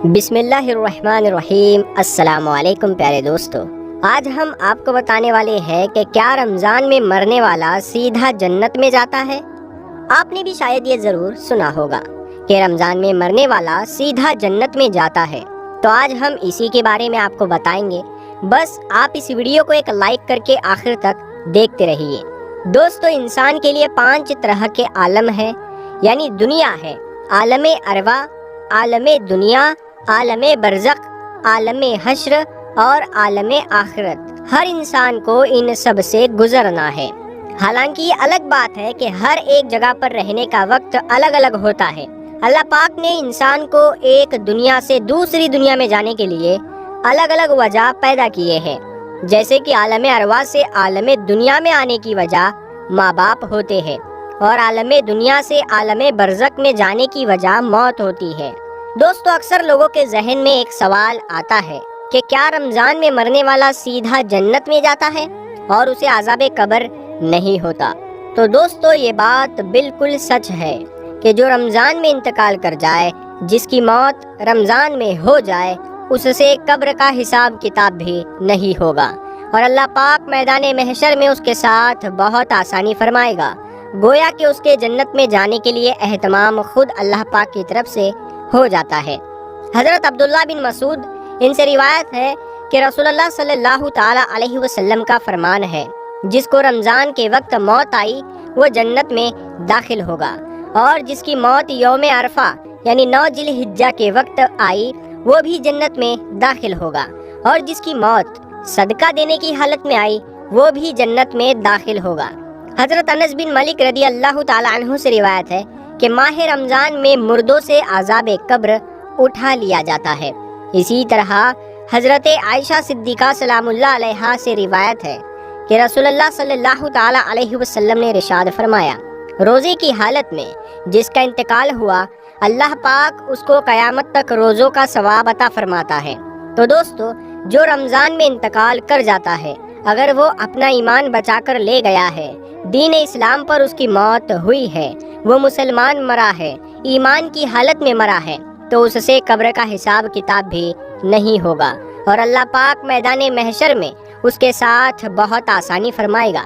بسم اللہ الرحمن الرحیم۔ السلام علیکم پیارے دوستو، آج ہم آپ کو بتانے والے ہیں کہ کیا رمضان میں مرنے والا سیدھا جنت میں جاتا ہے؟ آپ نے بھی شاید یہ ضرور سنا ہوگا کہ رمضان میں مرنے والا سیدھا جنت میں جاتا ہے، تو آج ہم اسی کے بارے میں آپ کو بتائیں گے۔ بس آپ اس ویڈیو کو ایک لائک کر کے آخر تک دیکھتے رہیے۔ دوستو، انسان کے لیے 5 طرح کے عالم ہیں، یعنی دنیا ہے، عالم ارواح، عالم دنیا، عالم برزخ، عالم حشر اور عالم آخرت۔ ہر انسان کو ان سب سے گزرنا ہے۔ حالانکہ یہ الگ بات ہے کہ ہر ایک جگہ پر رہنے کا وقت الگ الگ ہوتا ہے۔ اللہ پاک نے انسان کو ایک دنیا سے دوسری دنیا میں جانے کے لیے الگ الگ وجہ پیدا کیے ہیں، جیسے کہ عالم ارواح سے عالم دنیا میں آنے کی وجہ ماں باپ ہوتے ہیں، اور عالم دنیا سے عالم برزخ میں جانے کی وجہ موت ہوتی ہے۔ دوستو، اکثر لوگوں کے ذہن میں ایک سوال آتا ہے کہ کیا رمضان میں مرنے والا سیدھا جنت میں جاتا ہے اور اسے عذاب قبر نہیں ہوتا؟ تو دوستو، یہ بات بالکل سچ ہے کہ جو رمضان میں انتقال کر جائے، جس کی موت رمضان میں ہو جائے، اس سے قبر کا حساب کتاب بھی نہیں ہوگا، اور اللہ پاک میدان محشر میں اس کے ساتھ بہت آسانی فرمائے گا۔ گویا کہ اس کے جنت میں جانے کے لیے اہتمام خود اللہ پاک کی طرف سے ہو جاتا ہے۔ حضرت عبداللہ بن مسعود، ان سے روایت ہے کہ رسول اللہ صلی اللہ تعالی علیہ وسلم کا فرمان ہے، جس کو رمضان کے وقت موت آئی وہ جنت میں داخل ہوگا، اور جس کی موت یوم عرفہ یعنی 9 ذی الحجہ کے وقت آئی وہ بھی جنت میں داخل ہوگا، اور جس کی موت صدقہ دینے کی حالت میں آئی وہ بھی جنت میں داخل ہوگا۔ حضرت انس بن مالک رضی اللہ تعالی عنہ سے روایت ہے کہ ماہ رمضان میں مردوں سے عذاب قبر اٹھا لیا جاتا ہے۔ اسی طرح حضرت عائشہ صدیقہ سلام اللہ علیہا سے روایت ہے کہ رسول اللہ صلی اللہ تعالی علیہ وسلم نے ارشاد فرمایا، روزے کی حالت میں جس کا انتقال ہوا، اللہ پاک اس کو قیامت تک روزوں کا ثواب عطا فرماتا ہے۔ تو دوستو، جو رمضان میں انتقال کر جاتا ہے، اگر وہ اپنا ایمان بچا کر لے گیا ہے، دین اسلام پر اس کی موت ہوئی ہے، وہ مسلمان مرا ہے، ایمان کی حالت میں مرا ہے، تو اس سے قبر کا حساب کتاب بھی نہیں ہوگا، اور اللہ پاک میدان محشر میں اس کے ساتھ بہت آسانی فرمائے گا۔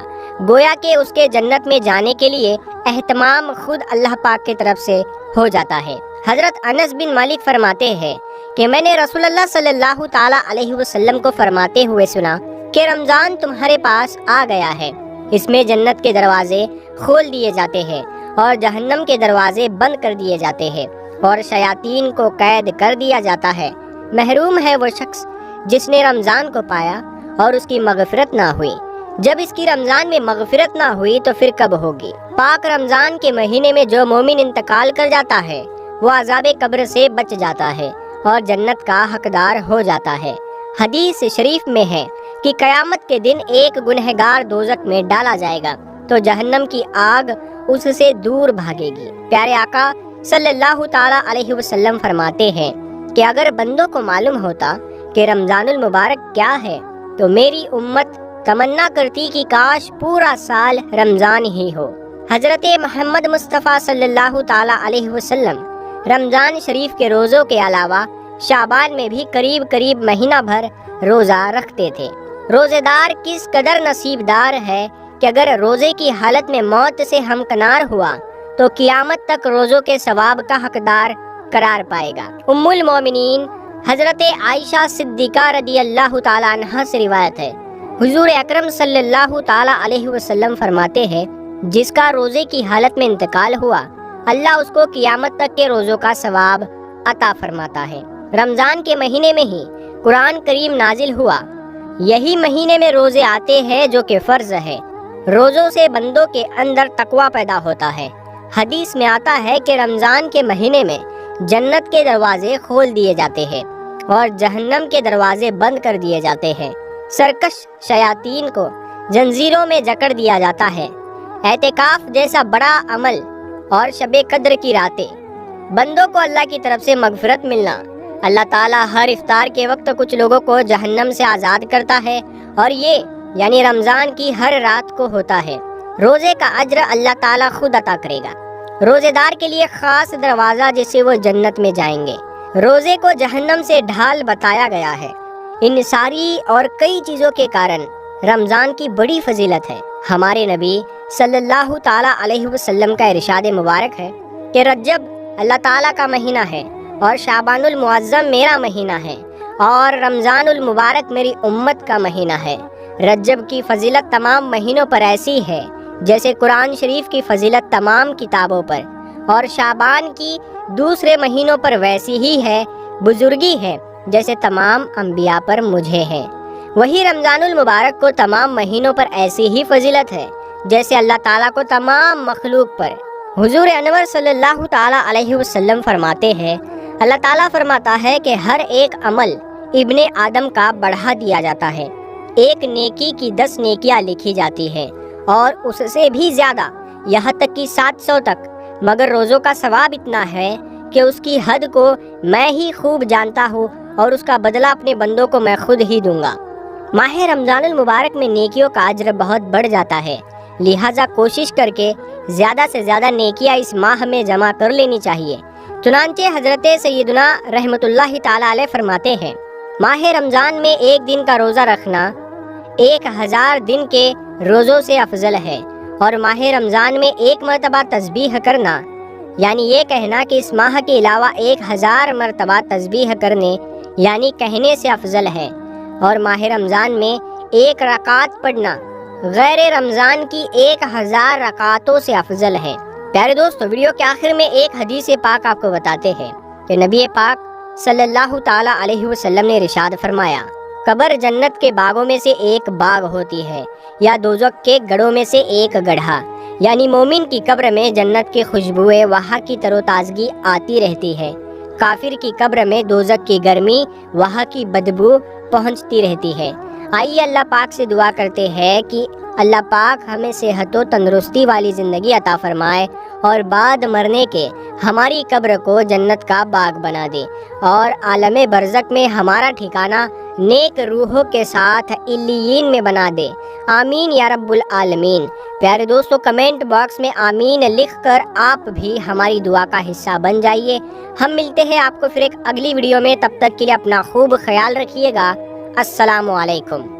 گویا کہ اس کے جنت میں جانے کے لیے اہتمام خود اللہ پاک کی طرف سے ہو جاتا ہے۔ حضرت انس بن مالک فرماتے ہیں کہ میں نے رسول اللہ صلی اللہ تعالی علیہ وسلم کو فرماتے ہوئے سنا کہ رمضان تمہارے پاس آ گیا ہے، اس میں جنت کے دروازے کھول دیے جاتے ہیں اور جہنم کے دروازے بند کر دیے جاتے ہیں، اور شیاطین کو قید کر دیا جاتا ہے۔ محروم ہے وہ شخص جس نے رمضان کو پایا اور اس کی مغفرت نہ ہوئی۔ جب اس کی رمضان میں مغفرت نہ ہوئی تو پھر کب ہوگی؟ پاک رمضان کے مہینے میں جو مومن انتقال کر جاتا ہے وہ عذاب قبر سے بچ جاتا ہے اور جنت کا حقدار ہو جاتا ہے۔ حدیث شریف میں ہے کہ قیامت کے دن ایک گنہگار دوزخ میں ڈالا جائے گا تو جہنم کی آگ اس سے دور بھاگے گی۔ پیارے آقا صلی اللہ تعالی علیہ وسلم فرماتے ہیں کہ اگر بندوں کو معلوم ہوتا کہ رمضان المبارک کیا ہے تو میری امت تمنا کرتی کہ کاش پورا سال رمضان ہی ہو۔ حضرت محمد مصطفیٰ صلی اللہ تعالی علیہ وسلم رمضان شریف کے روزوں کے علاوہ شعبان میں بھی قریب مہینہ بھر روزہ رکھتے تھے۔ روزے دار کس قدر نصیب دار ہے کہ اگر روزے کی حالت میں موت سے ہمکنار ہوا تو قیامت تک روزوں کے ثواب کا حقدار قرار پائے گا۔ ام المومنین حضرت عائشہ صدیقہ رضی اللہ تعالی عنہا سے روایت ہے، حضور اکرم صلی اللہ تعالی علیہ وسلم فرماتے ہیں، جس کا روزے کی حالت میں انتقال ہوا، اللہ اس کو قیامت تک کے روزوں کا ثواب عطا فرماتا ہے۔ رمضان کے مہینے میں ہی قرآن کریم نازل ہوا، یہی مہینے میں روزے آتے ہیں جو کہ فرض ہے۔ روزوں سے بندوں کے اندر تقوی پیدا ہوتا ہے۔ حدیث میں آتا ہے کہ رمضان کے مہینے میں جنت کے دروازے کھول دیے جاتے ہیں اور جہنم کے دروازے بند کر دیے جاتے ہیں۔ سرکش شیاطین کو زنجیروں میں جکڑ دیا جاتا ہے۔ اعتکاف جیسا بڑا عمل اور شب قدر کی راتیں، بندوں کو اللہ کی طرف سے مغفرت ملنا، اللہ تعالیٰ ہر افطار کے وقت کچھ لوگوں کو جہنم سے آزاد کرتا ہے، اور یہ یعنی رمضان کی ہر رات کو ہوتا ہے۔ روزے کا اجر اللہ تعالیٰ خود عطا کرے گا۔ روزے دار کے لیے خاص دروازہ جس سے وہ جنت میں جائیں گے۔ روزے کو جہنم سے ڈھال بتایا گیا ہے۔ ان ساری اور کئی چیزوں کے کارن رمضان کی بڑی فضیلت ہے۔ ہمارے نبی صلی اللہ تعالیٰ علیہ وسلم کا ارشاد مبارک ہے کہ رجب اللہ تعالیٰ کا مہینہ ہے اور شعبان المعظم میرا مہینہ ہے اور رمضان المبارک میری امت کا مہینہ ہے۔ رجب کی فضیلت تمام مہینوں پر ایسی ہے جیسے قرآن شریف کی فضیلت تمام کتابوں پر، اور شعبان کی دوسرے مہینوں پر ویسی ہی ہے، بزرگی ہے جیسے تمام انبیاء پر مجھے ہے۔ وہی رمضان المبارک کو تمام مہینوں پر ایسی ہی فضیلت ہے جیسے اللہ تعالیٰ کو تمام مخلوق پر۔ حضور انور صلی اللہ تعالیٰ علیہ وسلم فرماتے ہیں، اللہ تعالیٰ فرماتا ہے کہ ہر ایک عمل ابن آدم کا بڑھا دیا جاتا ہے، ایک نیکی کی 10 نیکیاں لکھی جاتی ہے اور اس سے بھی زیادہ، یہاں تک کہ 700 تک، مگر روزوں کا ثواب اتنا ہے کہ اس کی حد کو میں ہی خوب جانتا ہوں اور اس کا بدلہ اپنے بندوں کو میں خود ہی دوں گا۔ ماہ رمضان المبارک میں نیکیوں کا اجر بہت بڑھ جاتا ہے، لہٰذا کوشش کر کے زیادہ سے زیادہ نیکیاں اس ماہ میں جمع کر لینی چاہیے۔ چنانچہ حضرت سیدنا رحمۃ اللہ تعالیٰ علیہ فرماتے ہیں، ماہ رمضان میں ایک دن کا روزہ رکھنا 1000 دن کے روزوں سے افضل ہے، اور ماہ رمضان میں ایک مرتبہ تسبیح کرنا، یعنی یہ کہنا کہ اس ماہ کے علاوہ 1000 مرتبہ تسبیح کرنے یعنی کہنے سے افضل ہے، اور ماہ رمضان میں 1 رکعت پڑھنا غیر رمضان کی 1000 رکعتوں سے افضل ہے۔ پیارے دوستو، ویڈیو کے آخر میں ایک حدیث پاک آپ کو بتاتے ہیں کہ نبی پاک صلی اللہ تعالیٰ علیہ وسلم نے ارشاد فرمایا، قبر جنت کے باغوں میں سے ایک باغ ہوتی ہے، یا دوزخ کے گڑھوں میں سے ایک گڑھا، یعنی مومن کی قبر میں جنت کی خوشبوئیں وہاں کی تر و تازگی آتی رہتی ہے، کافر کی قبر میں دوزخ کی گرمی وہاں کی بدبو پہنچتی رہتی ہے۔ آئیے اللہ پاک سے دعا کرتے ہیں کہ اللہ پاک ہمیں صحت و تندرستی والی زندگی عطا فرمائے اور بعد مرنے کے ہماری قبر کو جنت کا باغ بنا دے اور عالم برزخ میں ہمارا ٹھکانہ نیک روحوں کے ساتھ علیین میں بنا دے۔ آمین یا رب العالمین۔ پیارے دوستو، کمنٹ باکس میں آمین لکھ کر آپ بھی ہماری دعا کا حصہ بن جائیے۔ ہم ملتے ہیں آپ کو پھر ایک اگلی ویڈیو میں، تب تک کے لیے اپنا خوب خیال رکھیے گا۔ السلام علیکم۔